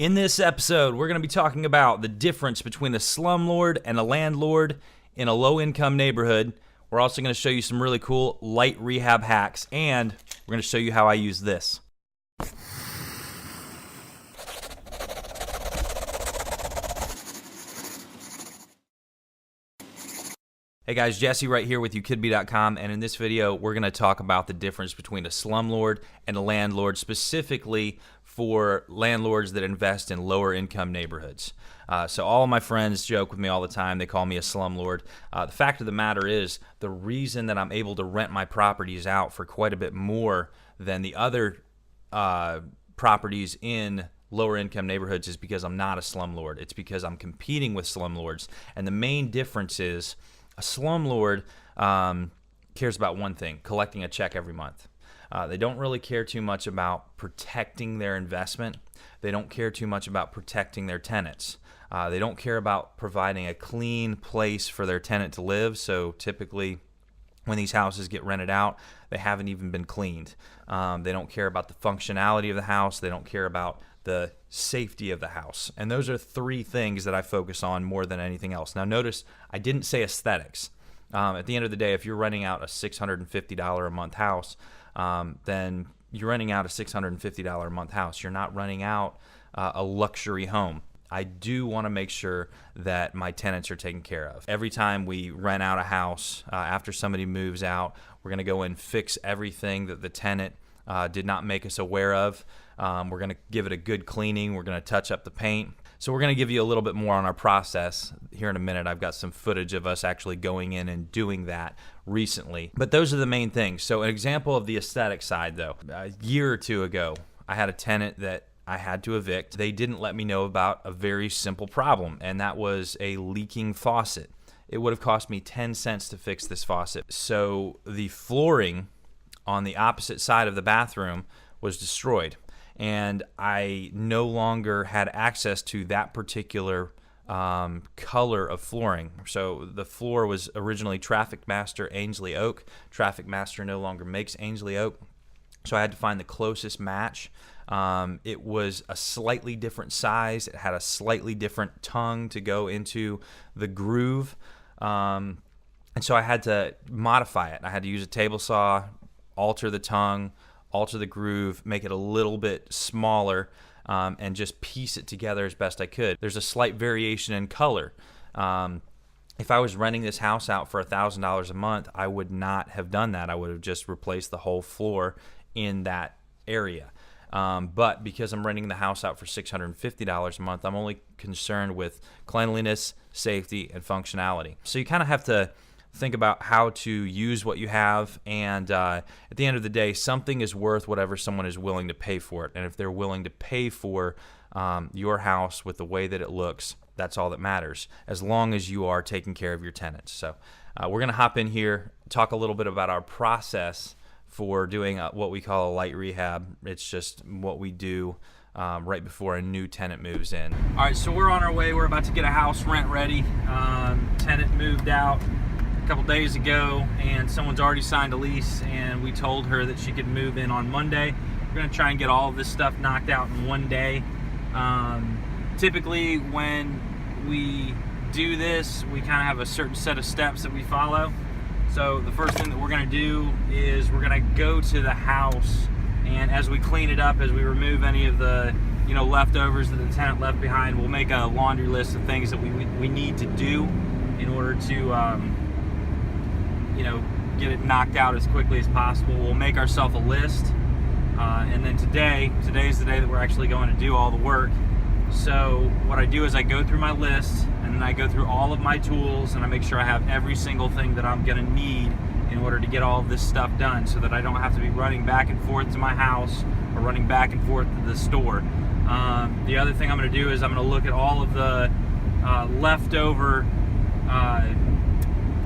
In this episode, we're going to be talking about the difference between a slumlord and a landlord in a low-income neighborhood. We're also going to show you some really cool light rehab hacks, and we're going to show you how I use this. Hey guys, Jesse right here with YouKidBe.com, and in this video we're going to talk about the difference between a slumlord and a landlord, specifically for landlords that invest in lower income neighborhoods. So all of my friends joke with me all the time. They call me a slumlord. The fact of the matter is, the reason that I'm able to rent my properties out for quite a bit more than the other properties in lower income neighborhoods is because I'm not a slumlord. It's because I'm competing with slumlords. And the main difference is a slumlord cares about one thing: collecting a check every month. They don't really care too much about protecting their investment. They don't care too much about protecting their tenants. They don't care about providing a clean place for their tenant to live. So typically when these houses get rented out, they haven't even been cleaned. They don't care about the functionality of the house. They don't care about the safety of the house. And those are three things that I focus on more than anything else. Now notice, I didn't say aesthetics. At the end of the day, if you're renting out a $650 a month house, then you're renting out a $650 a month house. You're not renting out a luxury home. I do want to make sure that my tenants are taken care of. Every time we rent out a house, after somebody moves out, we're going to go and fix everything that the tenant did not make us aware of. We're going to give it a good cleaning. We're going to touch up the paint. So we're going to give you a little bit more on our process here in a minute. I've got some footage of us actually going in and doing that recently. But those are the main things. So an example of the aesthetic side, though. A year or two ago, I had a tenant that I had to evict. They didn't let me know about a very simple problem, and that was a leaking faucet. It would have cost me 10 cents to fix this faucet. So the flooring on the opposite side of the bathroom was destroyed, and I no longer had access to that particular color of flooring. So the floor was originally Traffic Master Ainsley Oak. Traffic Master no longer makes Ainsley Oak, so I had to find the closest match. It was a slightly different size. It had a slightly different tongue to go into the groove, and so I had to modify it. I had to use a table saw, alter the tongue, alter the groove, make it a little bit smaller, and just piece it together as best I could. There's a slight variation in color. If I was renting this house out for $1,000 a month, I would not have done that. I would have just replaced the whole floor in that area. But because I'm renting the house out for $650 a month, I'm only concerned with cleanliness, safety, and functionality. So you kind of have to think about how to use what you have, and at the end of the day, something is worth whatever someone is willing to pay for it. And if they're willing to pay for your house with the way that it looks, that's all that matters, as long as you are taking care of your tenants. So we're going to hop in here, talk a little bit about our process for doing what we call a light rehab. It's just what we do right before a new tenant moves in. All right, so we're on our way. We're about to get a house rent ready. Tenant moved out a couple days ago, and someone's already signed a lease, and we told her that she could move in on Monday. We're going to try and get all of this stuff knocked out in one day. Typically when we do this, we kind of have a certain set of steps that we follow. So the first thing that we're going to do is we're going to go to the house, and as we clean it up, as we remove any of the leftovers that the tenant left behind, we'll make a laundry list of things that we need to do in order to get it knocked out as quickly as possible. We'll make ourselves a list, and then today's the day that we're actually going to do all the work. So what I do is I go through my list, and then I go through all of my tools, and I make sure I have every single thing that I'm going to need in order to get all of this stuff done, so that I don't have to be running back and forth to my house or running back and forth to the store. The other thing I'm going to do is I'm going to look at all of the leftover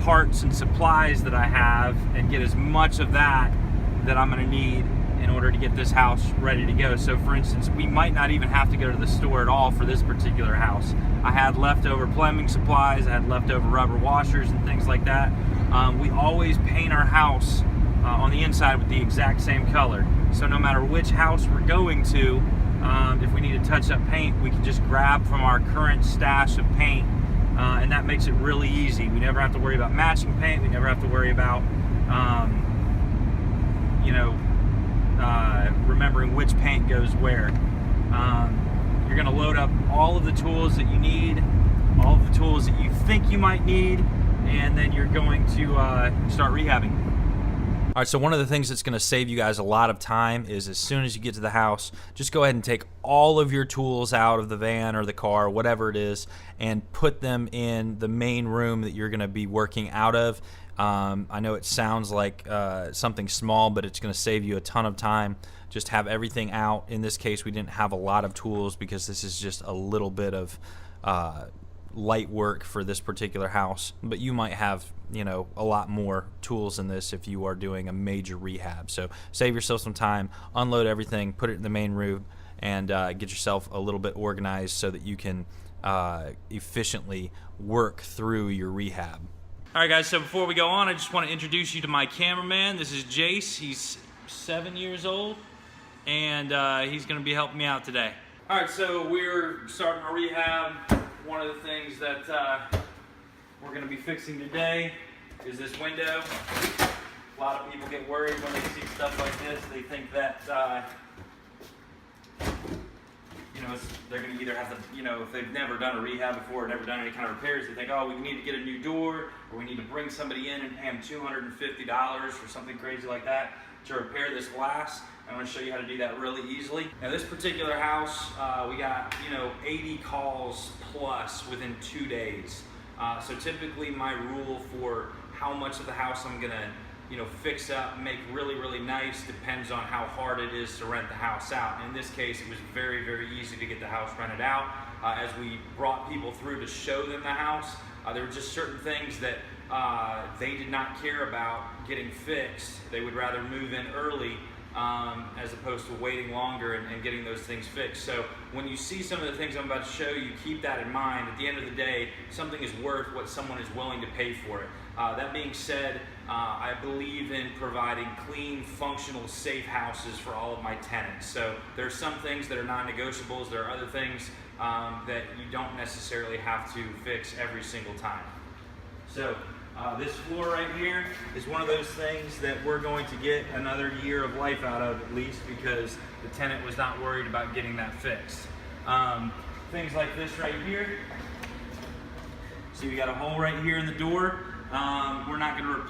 parts and supplies that I have, and get as much of that I'm going to need in order to get this house ready to go. So for instance, we might not even have to go to the store at all for this particular house. I had leftover plumbing supplies, I had leftover rubber washers and things like that. We always paint our house on the inside with the exact same color. So no matter which house we're going to, If we need to touch up paint, we can just grab from our current stash of paint, and that makes it really easy. We never have to worry about matching paint. We never have to worry about remembering which paint goes where. You're going to load up all of the tools that you need, all of the tools that you think you might need, and then you're going to start rehabbing. All right, so one of the things that's going to save you guys a lot of time is as soon as you get to the house, just go ahead and take all of your tools out of the van or the car, whatever it is, and put them in the main room that you're going to be working out of. I know it sounds like something small, but it's going to save you a ton of time. Just have everything out. In this case, we didn't have a lot of tools because this is just a little bit of light work for this particular house, but you might have a lot more tools in this if you are doing a major rehab. So save yourself some time, unload everything, put it in the main room, and get yourself a little bit organized so that you can efficiently work through your rehab. All right, guys, so before we go on, I just want to introduce you to my cameraman. This is Jace. He's 7 years old, and he's going to be helping me out today. All right, so we're starting our rehab. One of the things that we're going to be fixing today is this window. A lot of people get worried when they see stuff like this. They think that they're going to either have to, if they've never done a rehab before, never done any kind of repairs, they think, oh, we need to get a new door, or we need to bring somebody in and pay them $250 or something crazy like that to repair this glass. I'm going to show you how to do that really easily. Now, this particular house, we got 80 calls plus within 2 days. So typically my rule for how much of the house I'm going to fix up, make really, really nice, depends on how hard it is to rent the house out. In this case, it was very, very easy to get the house rented out. As we brought people through to show them the house, there were just certain things that they did not care about getting fixed. They would rather move in early as opposed to waiting longer and getting those things fixed. So when you see some of the things I'm about to show you, keep that in mind. At the end of the day, something is worth what someone is willing to pay for it. That being said, I believe in providing clean, functional, safe houses for all of my tenants. So there are some things that are non-negotiables. There are other things that you don't necessarily have to fix every single time. So this floor right here is one of those things that we're going to get another year of life out of, at least, because the tenant was not worried about getting that fixed. Things like this right here. See, we got a hole right here in the door. We're not going to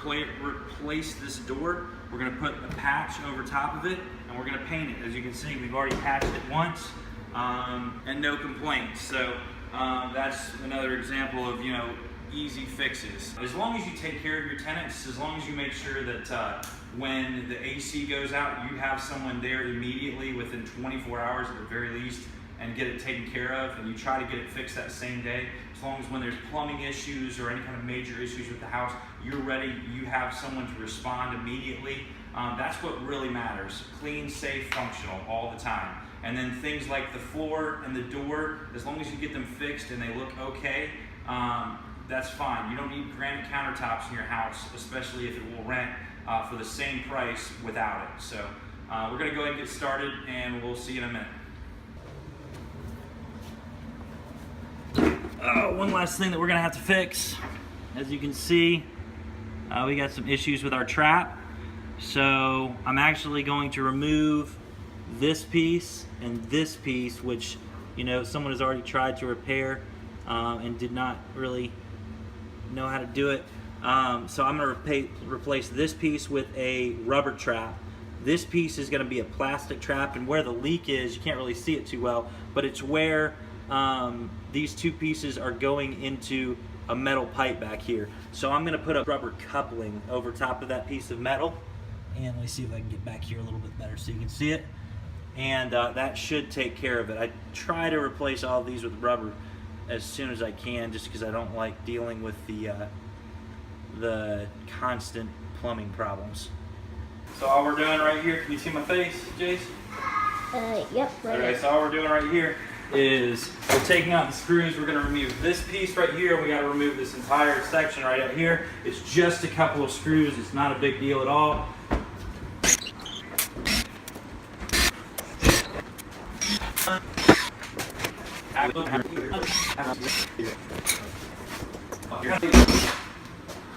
replace this door. We're going to put a patch over top of it, and we're going to paint it. As you can see, we've already patched it once, and no complaints. So that's another example of easy fixes. As long as you take care of your tenants, as long as you make sure that when the AC goes out, you have someone there immediately within 24 hours at the very least, and get it taken care of, and you try to get it fixed that same day. As long as when there's plumbing issues or any kind of major issues with the house, you're ready, you have someone to respond immediately. That's what really matters. Clean, safe, functional all the time. And then things like the floor and the door, as long as you get them fixed and they look okay, that's fine. You don't need granite countertops in your house, especially if it will rent for the same price without it. So we're gonna go ahead and get started, and we'll see you in a minute. One last thing that we're gonna have to fix. As you can see, we got some issues with our trap. So I'm actually going to remove this piece and this piece, which someone has already tried to repair and did not really know how to do it. So I'm going to replace this piece with a rubber trap. This piece is going to be a plastic trap, and where the leak is, you can't really see it too well, but it's where these two pieces are going into a metal pipe back here. So I'm going to put a rubber coupling over top of that piece of metal, and let me see if I can get back here a little bit better so you can see it. And that should take care of it. I try to replace all of these with rubber as soon as I can, just because I don't like dealing with the constant plumbing problems. So all we're doing right here, can you see my face, Jace? Yep. Right. Okay, so all we're doing right here is we're taking out the screws. We're going to remove this piece right here. We got to remove this entire section right out here. It's just a couple of screws. It's not a big deal at all.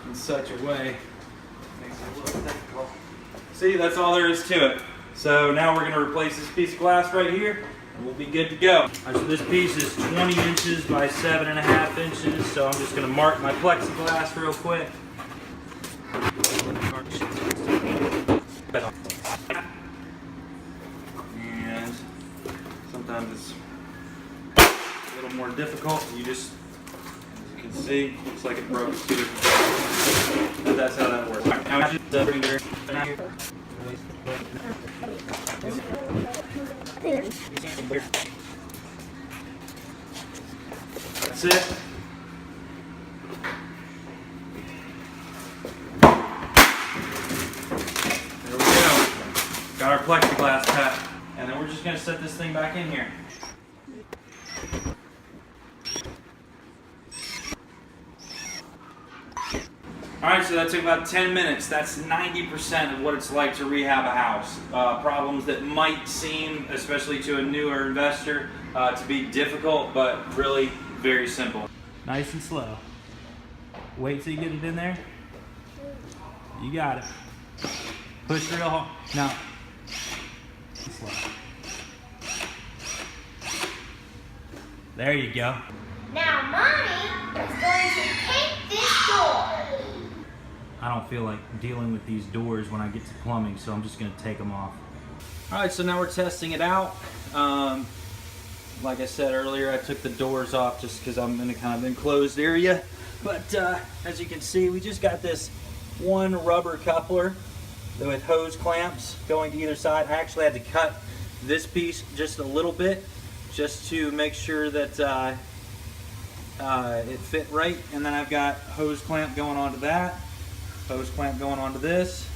in such a way makes it a little difficult. See, that's all there is to it. So now we're going to replace this piece of glass right here, and we'll be good to go. All right, so this piece is 20 inches by 7.5 inches, so I'm just going to mark my plexiglass real quick. And sometimes it's a little more difficult. You just, as you can see, looks like it broke two different places. But that's how that works. That's it. There we go. Got our plexiglass cut. And then we're just going to set this thing back in here. Alright, so that took about 10 minutes. That's 90% of what it's like to rehab a house. Problems that might seem, especially to a newer investor, to be difficult, but really very simple. Nice and slow. Wait till you get it in there. You got it. Push real hard. Now, slow. There you go. Now, Mommy is going to paint this door. I don't feel like dealing with these doors when I get to plumbing, so I'm just going to take them off. Alright, so now we're testing it out. Like I said earlier, I took the doors off just because I'm in a kind of enclosed area. But as you can see, we just got this one rubber coupler with hose clamps going to either side. I actually had to cut this piece just a little bit just to make sure that it fit right. And then I've got hose clamp going onto that. Hose clamp going onto this,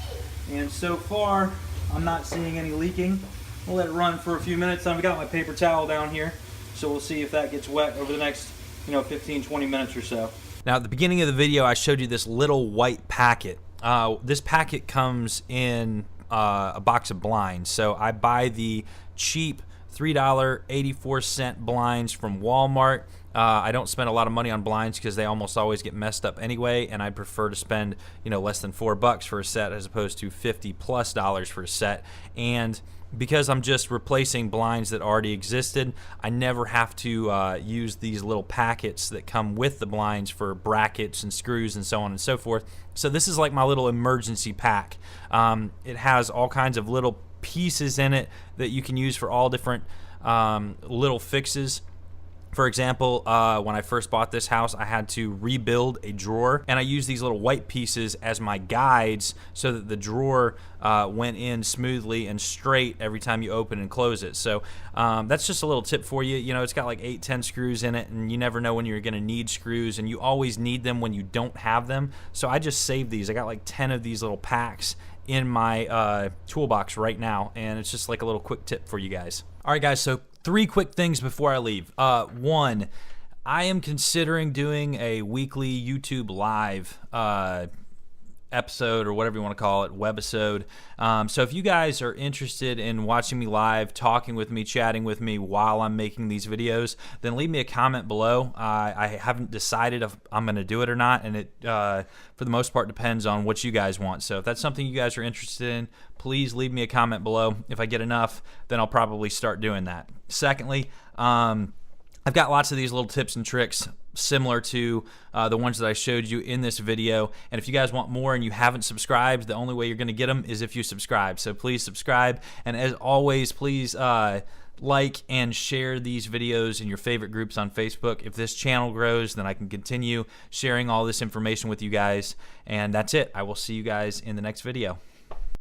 and so far I'm not seeing any leaking. We'll let it run for a few minutes. I've got my paper towel down here, so we'll see if that gets wet over the next 15-20 minutes or so. Now at the beginning of the video I showed you this little white packet. This packet comes in a box of blinds, so I buy the cheap $3.84 blinds from Walmart. I don't spend a lot of money on blinds because they almost always get messed up anyway, and I prefer to spend less than $4 for a set as opposed to $50+ for a set. And because I'm just replacing blinds that already existed, I never have to use these little packets that come with the blinds for brackets and screws and so on and so forth. So this is like my little emergency pack. It has all kinds of little pieces in it that you can use for all different little fixes. For example, when I first bought this house, I had to rebuild a drawer, and I used these little white pieces as my guides so that the drawer went in smoothly and straight every time you open and close it. So that's just a little tip for you. It's got like 8-10 screws in it, and you never know when you're going to need screws, and you always need them when you don't have them. So I just saved these. I got like 10 of these little packs in my toolbox right now, and it's just like a little quick tip for you guys. All right, guys, so 3 quick things before I leave. One, I am considering doing a weekly YouTube live episode, or whatever you want to call it, webisode. So if you guys are interested in watching me live, talking with me, chatting with me while I'm making these videos, then leave me a comment below. I haven't decided if I'm going to do it or not, and it for the most part depends on what you guys want. So if that's something you guys are interested in, please leave me a comment below. If I get enough, then I'll probably start doing that. Secondly, I've got lots of these little tips and tricks similar to the ones that I showed you in this video, and if you guys want more and you haven't subscribed, the only way you're going to get them is if you subscribe. So please subscribe, and as always, please like and share these videos in your favorite groups on Facebook. If this channel grows, then I can continue sharing all this information with you guys, and that's it. I will see you guys in the next video.